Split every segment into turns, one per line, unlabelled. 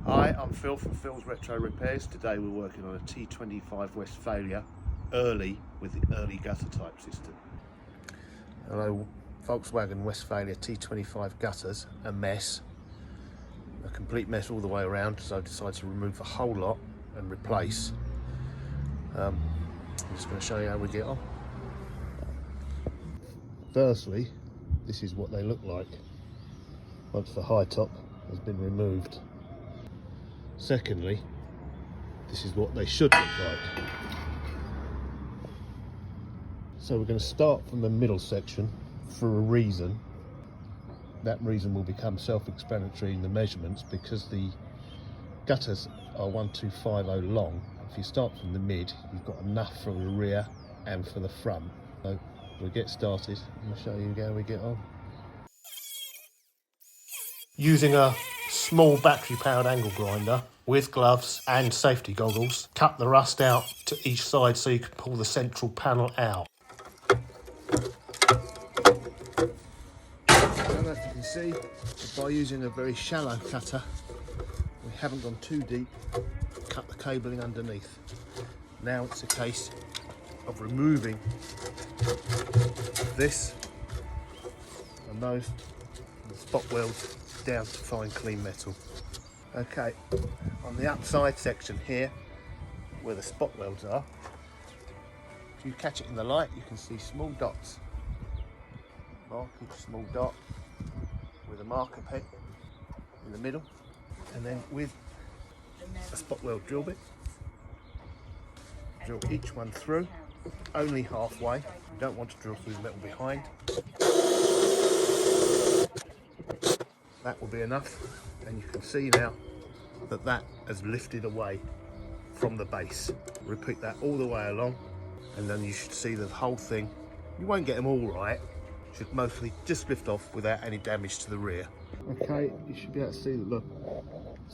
Hi, I'm Phil from Phil's Retro Repairs. Today we're working on a T25 Westfalia early with the early gutter type system. Hello, Volkswagen Westfalia T25 gutters, a mess. A complete mess all the way around, so I decided to remove the whole lot and replace. I'm just going to show you how we get on. Firstly, this is what they look like once the high top has been removed. Secondly, this is what they should look like. So we're going to start from the middle section for a reason. That reason will become self-explanatory in the measurements because the gutters are 1250 long. If you start from the mid, you've got enough for the rear and for the front. So we'll get started and I'll show you how we get on. Using a small battery powered angle grinder with gloves and safety goggles, cut the rust out to each side so you can pull the central panel out. And as you can see, by using a very shallow cutter, we haven't gone too deep, cut the cabling underneath. Now it's a case of removing this and those spot welds down to fine clean metal. Okay, on the upside section here, where the spot welds are, if you catch it in the light, you can see small dots. Mark each small dot with a marker pen in the middle, and then with a spot weld drill bit, drill each one through, only halfway. You don't want to drill through the metal behind. That will be enough, and you can see now that that has lifted away from the base. Repeat that all the way along, and then you should see the whole thing. You won't get them all right, should mostly just lift off without any damage to the rear. Okay, you should be able to see that the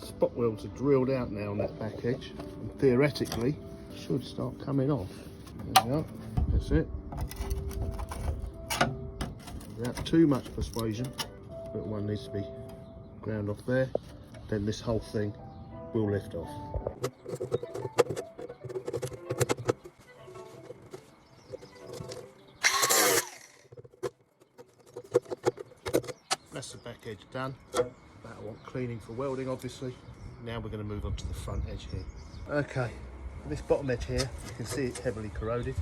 spot welds are drilled out now on that back edge, and theoretically should start coming off. There we go, that's it. Without too much persuasion, little one needs to be ground off there, then this whole thing will lift off. That's the back edge done. That'll want cleaning for welding, obviously. Now we're going to move on to the front edge here. Okay, this bottom edge here, you can see it's heavily corroded.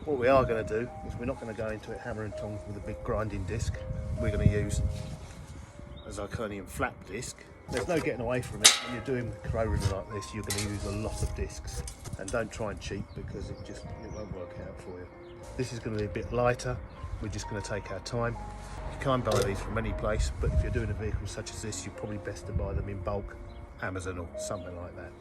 What we are going to do is we're not going to go into it hammer and tongs with a big grinding disc. We're going to use a Zirconia flat disc. There's no getting away from it. When you're doing corrosion like this, you're going to use a lot of discs, and don't try and cheat because it won't work out for you. This is going to be a bit lighter. We're just going to take our time. You can't buy these from any place, but if you're doing a vehicle such as this, you're probably best to buy them in bulk, Amazon or something like that.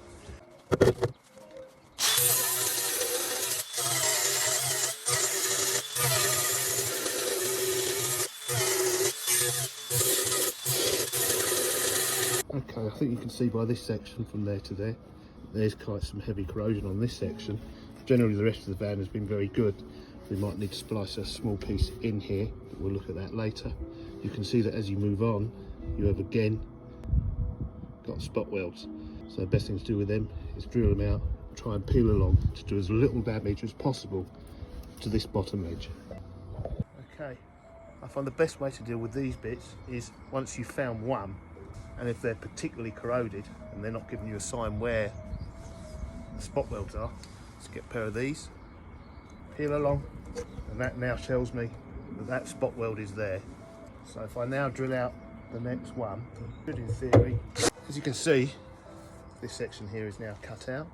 Okay, I think you can see by this section from there to there, there's quite some heavy corrosion on this section. Generally the rest of the van has been very good. We might need to splice a small piece in here, but we'll look at that later. You can see that as you move on, you have again got spot welds. So the best thing to do with them is drill them out, try and peel along to do as little damage as possible to this bottom edge. Okay, I find the best way to deal with these bits is once you've found one, and if they're particularly corroded and they're not giving you a sign where the spot welds are, let's get a pair of these, peel along, and that now tells me that that spot weld is there. So if I now drill out the next one, good in theory, as you can see, this section here is now cut out,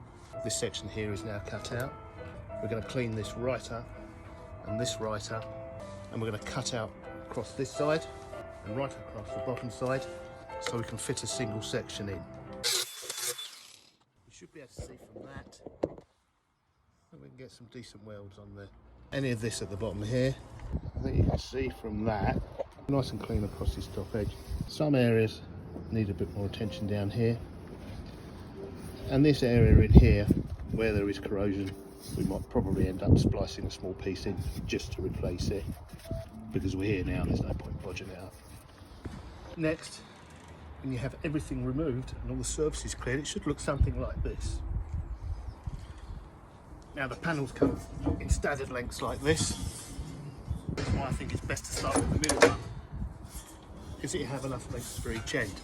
this section here is now cut out. We're going to clean this right up and this right up, and we're going to cut out across this side and right across the bottom side, so we can fit a single section in. You should be able to see from that, and we can get some decent welds on there. Any of this at the bottom here, I think you can see from that, nice and clean across this top edge. Some areas need a bit more attention down here, and this area in here, where there is corrosion, we might probably end up splicing a small piece in just to replace it, because we're here now, there's no point bodging it up. Next, when you have everything removed and all the surfaces cleared, it should look something like this. Now the panels come in standard lengths like this. That's why I think it's best to start with the middle one, because you have enough lengths for each end.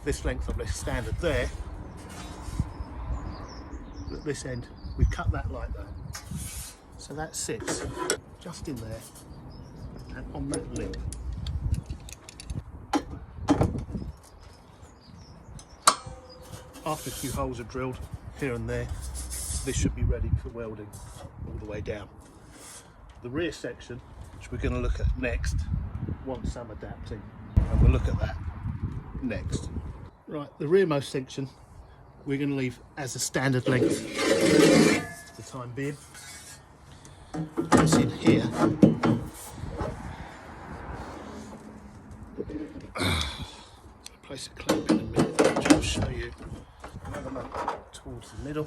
This length I've left standard there. At this end, we cut that like that. So that sits just in there and on that lip. After a few holes are drilled here and there, this should be ready for welding all the way down. The rear section, which we're going to look at next, wants some adapting, and we'll look at that next. Right, the rearmost section we're going to leave as a standard length for the time being. That's in here. Place a clamp in a minute, which I'll show you. Another one towards the middle.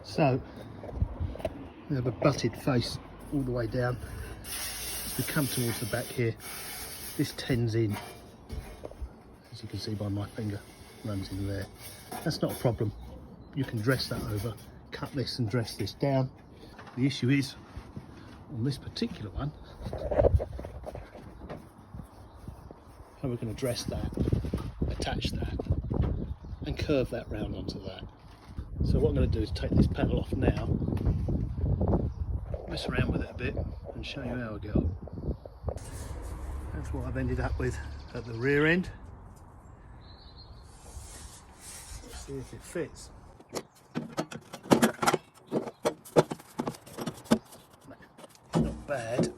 So we have a butted face all the way down. As we come towards the back here, this tends in, as you can see by my finger, runs in there. That's not a problem. You can dress that over, cut this and dress this down. The issue is, on this particular one, how we're going to dress that, attach that, and curve that round onto that. So what I'm going to do is take this panel off now, mess around with it a bit, and show you how I get on. That's what I've ended up with at the rear end. Let's see if it fits. Not bad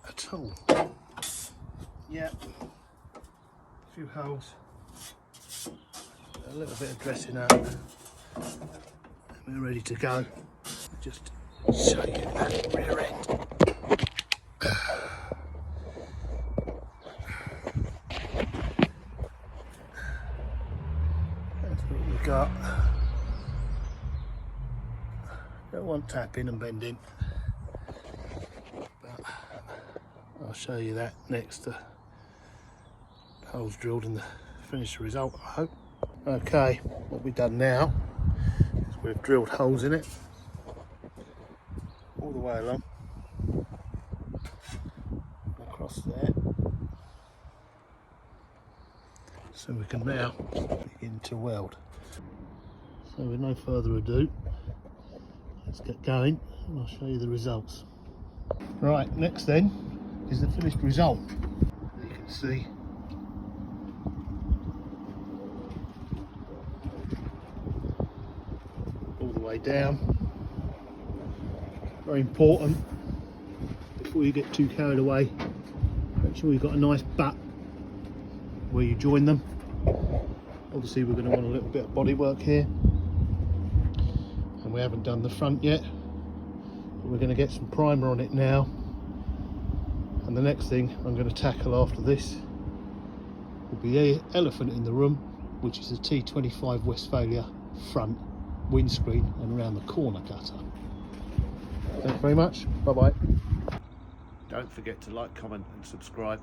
at all. Yep, a few holes, a little bit of dressing up, and we're ready to go. Just show you that rear end. That's what we've got. Don't want tapping and bending, but I'll show you that next to holes drilled and the finished result, I hope. Okay, what we've done now is we've drilled holes in it all the way along, across there, so we can now begin to weld. So with no further ado, let's get going and I'll show you the results. Right, next then is the finished result. You can see all the way down. Very important, before you get too carried away, make sure you've got a nice butt where you join them. Obviously we're going to want a little bit of body work here, and we haven't done the front yet, but we're going to get some primer on it now. And the next thing I'm going to tackle after this will be the elephant in the room, which is a T25 Westfalia front windscreen and around the corner gutter. Thanks very much. Bye bye.
Don't forget to like, comment and subscribe.